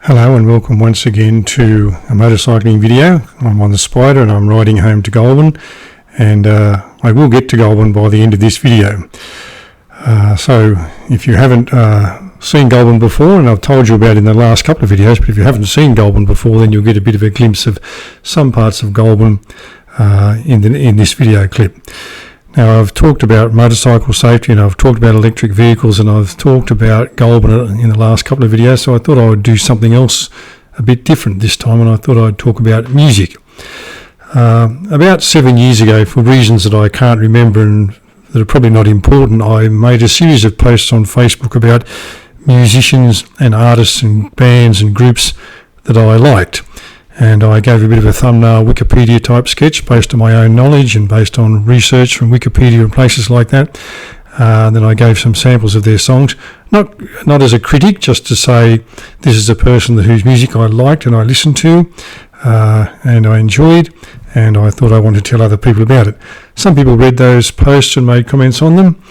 Hello and welcome once again to a motorcycling video. I'm on the Spyder and I'm riding home to Goulburn, and I will get to Goulburn by the end of this video. So if you haven't seen Goulburn before, and I've told you about it in the last couple of videos, but if you haven't seen Goulburn before, then you'll get a bit of a glimpse of some parts of Goulburn in this video clip. Now, I've talked about motorcycle safety, and I've talked about electric vehicles, and I've talked about Goulburn in the last couple of videos, so I thought I would do something else a bit different this time, and I thought I'd talk about music. About 7 years ago, for reasons that I can't remember and that are probably not important, I made a series of posts on Facebook about musicians and artists and bands and groups that I liked. And I gave a bit of a thumbnail Wikipedia type sketch based on my own knowledge and based on research from Wikipedia and places like that. Then I gave some samples of their songs, not as a critic, just to say this is a person whose music I liked and I listened to and I enjoyed, and I thought I wanted to tell other people about it. Some people read those posts and made comments on them,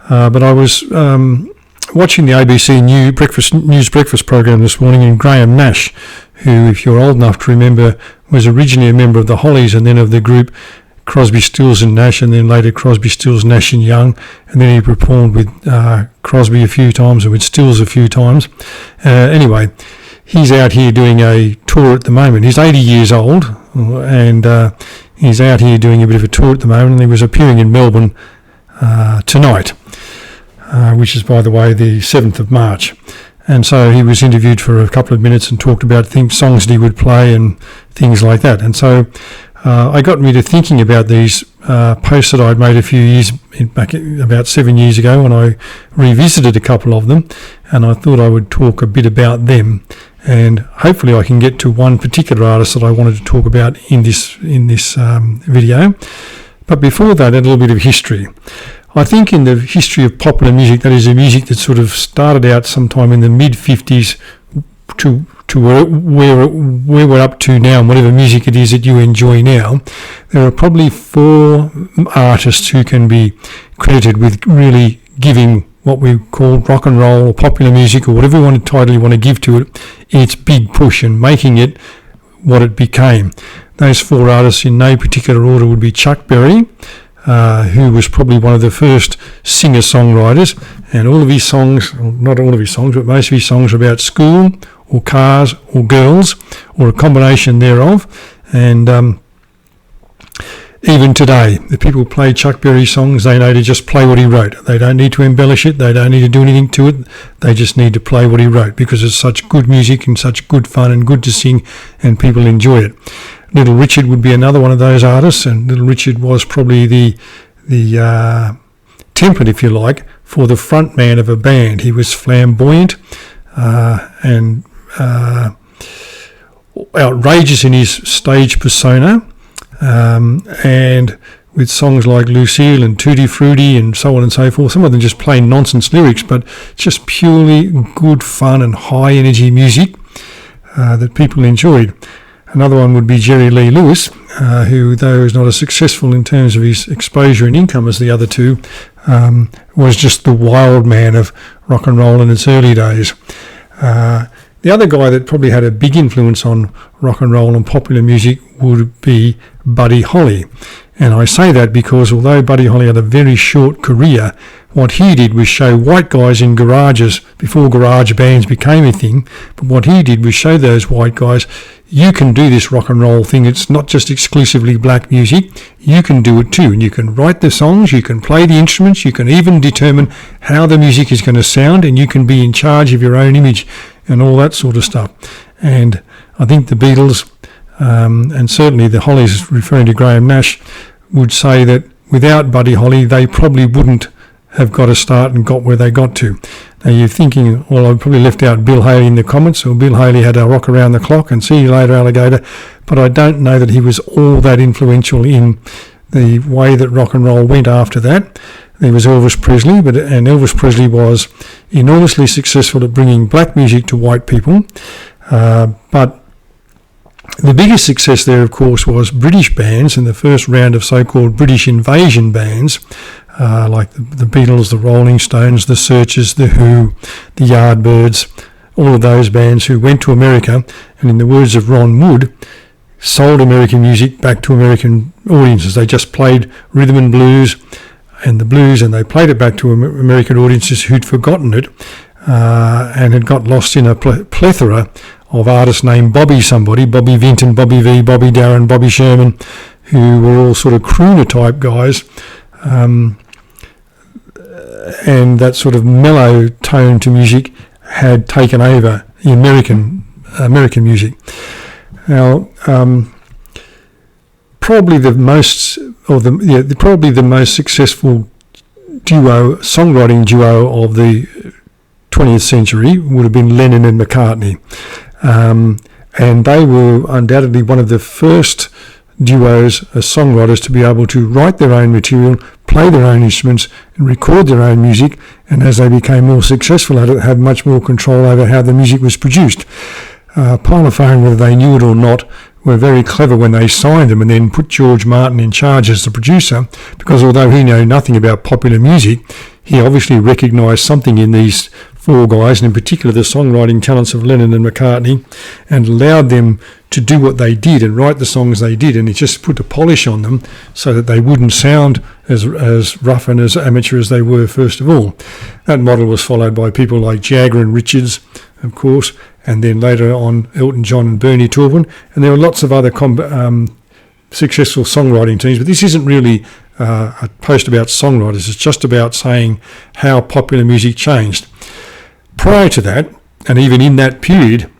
but I was watching the ABC News Breakfast program this morning, and Graham Nash, who, if you're old enough to remember, was originally a member of the Hollies and then of the group Crosby, Stills and Nash, and then later Crosby, Stills, Nash and Young, and then he performed with Crosby a few times and with Stills a few times. Anyway, he's out here doing a tour at the moment. He's 80 years old, and he's out here doing a bit of a tour at the moment, and he was appearing in Melbourne tonight, which is, by the way, the 7th of March. And so he was interviewed for a couple of minutes and talked about songs that he would play and things like that. And so I got me to thinking about these posts that I'd made a few years back, about 7 years ago, and I revisited a couple of them, and I thought I would talk a bit about them, and hopefully I can get to one particular artist that I wanted to talk about in this video. But before that, a little bit of history. I think in the history of popular music, that is a music that sort of started out sometime in the mid-50s to where we're up to now, and whatever music it is that you enjoy now, there are probably 4 artists who can be credited with really giving what we call rock and roll or popular music, or whatever title you want to give to it, its big push and making it what it became. Those 4 artists in no particular order would be Chuck Berry, who was probably one of the first singer-songwriters, and all of his songs, not all of his songs, but most of his songs are about school or cars or girls or a combination thereof. And even today, the people who play Chuck Berry songs, they know to just play what he wrote. They don't need to embellish it, they don't need to do anything to it, they just need to play what he wrote, because it's such good music and such good fun and good to sing, and people enjoy it. Little Richard would be another one of those artists, and Little Richard was probably the template, if you like, for the front man of a band. He was flamboyant and outrageous in his stage persona, and with songs like Lucille and Tutti Frutti and so on and so forth. Some of them just plain nonsense lyrics, but just purely good fun and high energy music that people enjoyed. Another one would be Jerry Lee Lewis, who, though is not as successful in terms of his exposure and income as the other two, was just the wild man of rock and roll in its early days. The other guy that probably had a big influence on rock and roll and popular music would be Buddy Holly. And I say that because although Buddy Holly had a very short career, what he did was show white guys in garages before garage bands became a thing. But what he did was show those white guys, you can do this rock and roll thing. It's not just exclusively black music. You can do it too. And you can write the songs, you can play the instruments, you can even determine how the music is going to sound, and you can be in charge of your own image and all that sort of stuff. And I think the Beatles, and certainly the Hollies, referring to Graham Nash, would say that without Buddy Holly, they probably wouldn't have got a start and got where they got to. Now you're thinking, well, I probably left out Bill Haley in the comments, or Bill Haley had a rock around the clock and see you later, alligator, but I don't know that he was all that influential in the way that rock and roll went after that. There was Elvis Presley, and Elvis Presley was enormously successful at bringing black music to white people, but the biggest success there, of course, was British bands, and the first round of so-called British invasion bands, like the Beatles, the Rolling Stones, the Searchers, the Who, the Yardbirds, all of those bands who went to America and, in the words of Ron Wood, sold American music back to American audiences. They just played rhythm and blues and they played it back to American audiences who'd forgotten it and had got lost in a plethora of artists named Bobby somebody, Bobby Vinton, Bobby V, Bobby Darin, Bobby Sherman, who were all sort of crooner type guys, and that sort of mellow tone to music had taken over the American music. Now, probably the most successful songwriting duo of the 20th century would have been Lennon and McCartney, and they were undoubtedly one of the first duos as songwriters to be able to write their own material, play their own instruments, and record their own music, and as they became more successful at it, have much more control over how the music was produced. Parlophone, whether they knew it or not, were very clever when they signed them and then put George Martin in charge as the producer, because although he knew nothing about popular music, he obviously recognised something in these four guys, and in particular the songwriting talents of Lennon and McCartney, and allowed them to do what they did and write the songs they did, and he just put a polish on them so that they wouldn't sound as rough and as amateur as they were first of all. That model was followed by people like Jagger and Richards, of course, and then later on Elton John and Bernie Taupin, and there were lots of other successful songwriting teams, but this isn't really a post about songwriters. It's just about saying how popular music changed. Prior to that, and even in that period,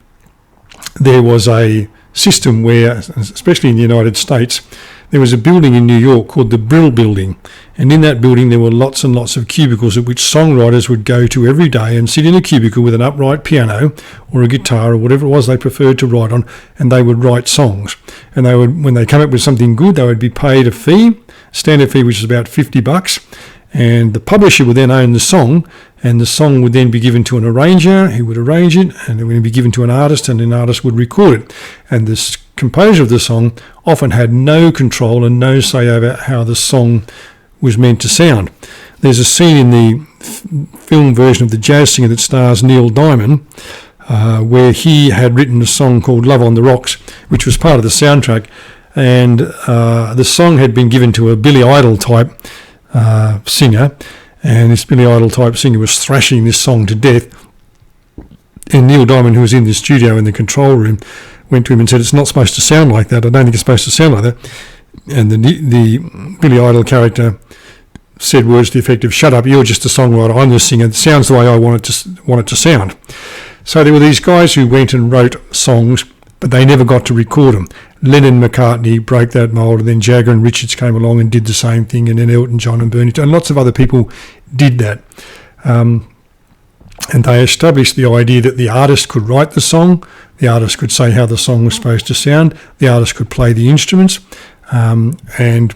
there was a system where, especially in the United States, there was a building in New York called the Brill Building, and in that building there were lots and lots of cubicles at which songwriters would go to every day and sit in a cubicle with an upright piano or a guitar or whatever it was they preferred to write on, and they would write songs. And they would, when they came up with something good, they would be paid a fee, standard fee, which is about $50, and the publisher would then own the song, and the song would then be given to an arranger who would arrange it, and it would be given to an artist, and an artist would record it. And the composer of the song often had no control and no say over how the song was meant to sound. There's a scene in the film version of The Jazz Singer that stars Neil Diamond, where he had written a song called Love on the Rocks, which was part of the soundtrack, and the song had been given to a Billy Idol type singer, and this Billy Idol type singer was thrashing this song to death, and Neil Diamond, who was in the studio in the control room, went to him and said, "It's not supposed to sound like that. I don't think it's supposed to sound like that." And the Billy Idol character said words to the effect of, "Shut up, you're just a songwriter, I'm the singer, it sounds the way I want it to sound." So there were these guys who went and wrote songs, but they never got to record them. Lennon and McCartney broke that mould, and then Jagger and Richards came along and did the same thing, and then Elton John and Bernie, and lots of other people did that. And they established the idea that the artist could write the song, the artist could say how the song was supposed to sound, the artist could play the instruments, and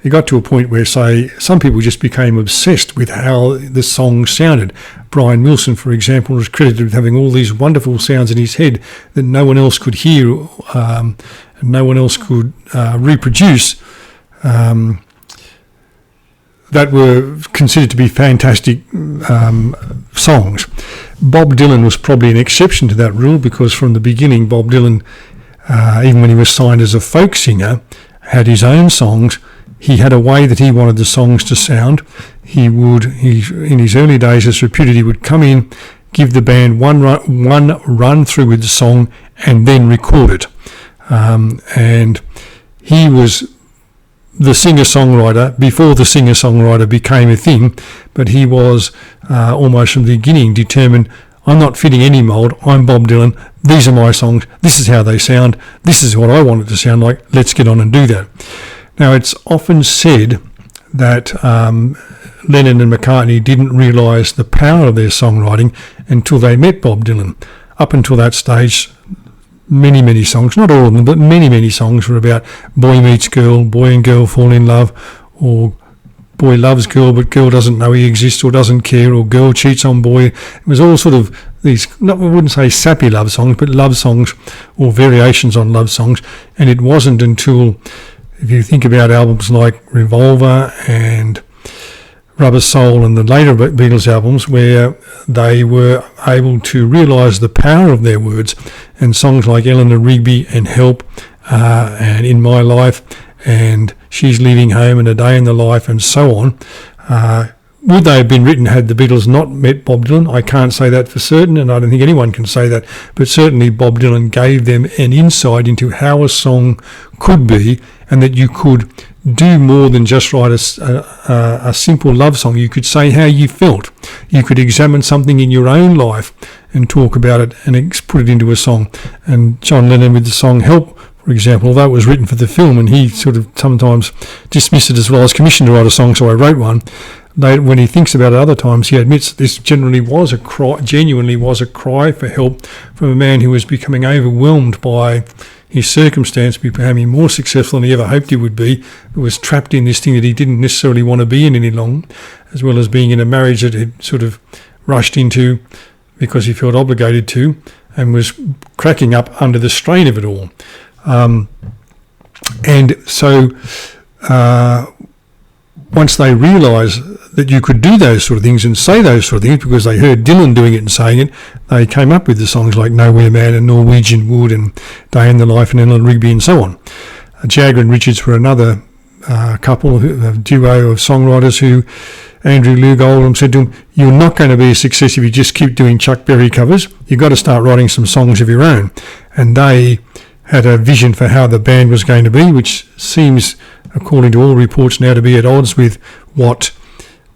it got to a point where, say, some people just became obsessed with how the song sounded. Brian Wilson, for example, was credited with having all these wonderful sounds in his head that no one else could hear, and no one else could reproduce, that were considered to be fantastic songs. Bob Dylan was probably an exception to that rule, because from the beginning Bob Dylan, even when he was signed as a folk singer, had his own songs. He had a way that he wanted the songs to sound. In his early days as reputed, he would come in, give the band one run through with the song, and then record it. And he was the singer-songwriter before the singer-songwriter became a thing, but he was almost from the beginning determined, I'm not fitting any mould, I'm Bob Dylan, these are my songs, this is how they sound, this is what I want it to sound like, let's get on and do that. Now, it's often said that Lennon and McCartney didn't realise the power of their songwriting until they met Bob Dylan. Up until that stage, many songs, not all of them, but many songs were about boy meets girl, boy and girl fall in love, or boy loves girl but girl doesn't know he exists or doesn't care, or girl cheats on boy. It was all sort of these, I wouldn't say sappy love songs, but love songs or variations on love songs. And it wasn't until, if you think about albums like Revolver and Rubber Soul and the later Beatles albums, where they were able to realise the power of their words, and songs like Eleanor Rigby and Help and In My Life and She's Leaving Home and A Day in the Life and so on. Would they have been written had the Beatles not met Bob Dylan? I can't say that for certain, and I don't think anyone can say that, but certainly Bob Dylan gave them an insight into how a song could be, and that you could do more than just write a simple love song. You could say how you felt. You could examine something in your own life and talk about it and put it into a song. And John Lennon with the song Help, for example, although it was written for the film and he sort of sometimes dismissed it as well as commissioned to write a song, so I wrote one. When he thinks about it other times, he admits that this genuinely was a cry for help from a man who was becoming overwhelmed by his circumstance, becoming more successful than he ever hoped he would be, but was trapped in this thing that he didn't necessarily want to be in any long, as well as being in a marriage that he'd sort of rushed into because he felt obligated to, and was cracking up under the strain of it all. And so once they realised that you could do those sort of things and say those sort of things, because they heard Dylan doing it and saying it, they came up with the songs like Nowhere Man and Norwegian Wood and Day in the Life and Eleanor Rigby and so on. Jagger and Richards were another couple, a duo of songwriters who Andrew Loog Oldham said to him, "You're not going to be a success if you just keep doing Chuck Berry covers. You've got to start writing some songs of your own." And they had a vision for how the band was going to be, which seems, according to all reports, now to be at odds with what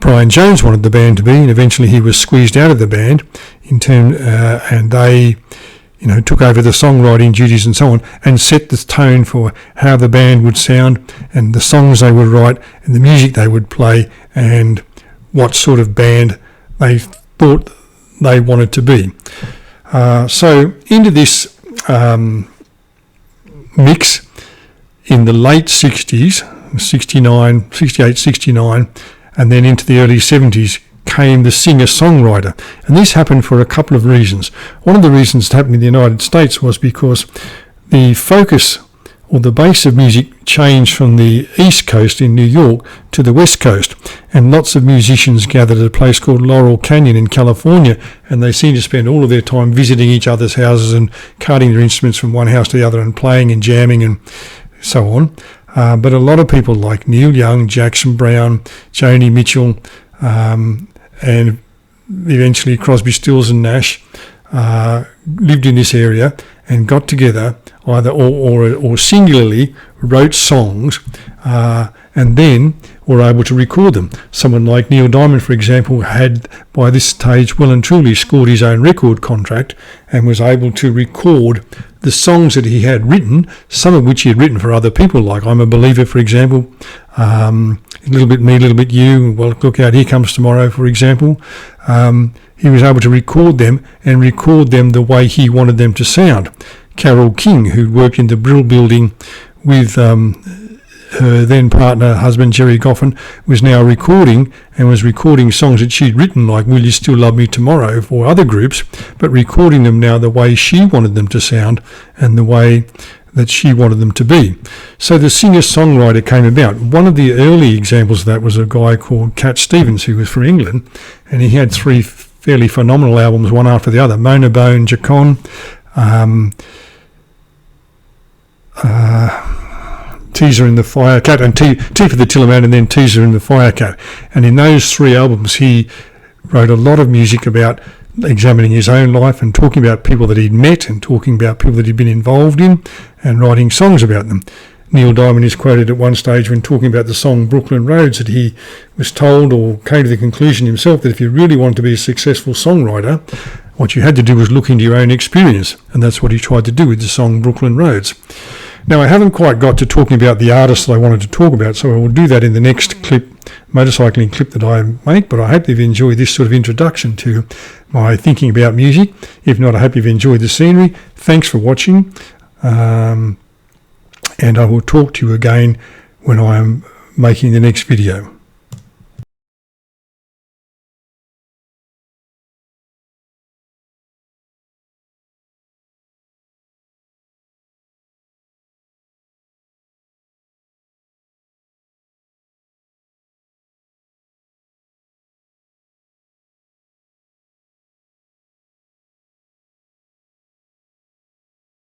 Brian Jones wanted the band to be, and eventually he was squeezed out of the band and they took over the songwriting duties and so on, and set the tone for how the band would sound and the songs they would write and the music they would play and what sort of band they thought they wanted to be. So into this mix in the late 60s, 68, 69, and then into the early 70s came the singer-songwriter. And this happened for a couple of reasons. One of the reasons it happened in the United States was because the focus or the base of music changed from the East Coast in New York to the West Coast, and lots of musicians gathered at a place called Laurel Canyon in California, and they seemed to spend all of their time visiting each other's houses and carting their instruments from one house to the other and playing and jamming and so on. But a lot of people like Neil Young, Jackson Browne, Joni Mitchell, and eventually Crosby, Stills and Nash lived in this area and got together either or singularly wrote songs and then were able to record them. Someone like Neil Diamond, for example, had by this stage well and truly scored his own record contract and was able to record the songs that he had written, some of which he had written for other people, like I'm a Believer, for example, A Little Bit Me, A Little Bit You, Well, Look Out, Here Comes Tomorrow, for example. He was able to record them and record them the way he wanted them to sound. Carole King, who worked in the Brill Building with her then partner, husband Jerry Goffin, was now recording songs that she'd written, like Will You Still Love Me Tomorrow, for other groups, but recording them now the way she wanted them to sound and the way that she wanted them to be. So the singer-songwriter came about. One of the early examples of that was a guy called Cat Stevens, who was from England, and he had three fairly phenomenal albums, one after the other: Mona Bone, Jacon, Teaser in the Firecat, and Tea for the Tillerman, and then Teaser in the Firecat. And in those three albums, he wrote a lot of music about examining his own life and talking about people that he'd met and talking about people that he'd been involved in and writing songs about them. Neil Diamond is quoted at one stage when talking about the song Brooklyn Roads that he was told, or came to the conclusion himself, that if you really wanted to be a successful songwriter, what you had to do was look into your own experience, and that's what he tried to do with the song Brooklyn Roads. Now, I haven't quite got to talking about the artists that I wanted to talk about, so I will do that in the next clip, motorcycling clip that I make, but I hope you've enjoyed this sort of introduction to my thinking about music. If not, I hope you've enjoyed the scenery. Thanks for watching, and I will talk to you again when I am making the next video.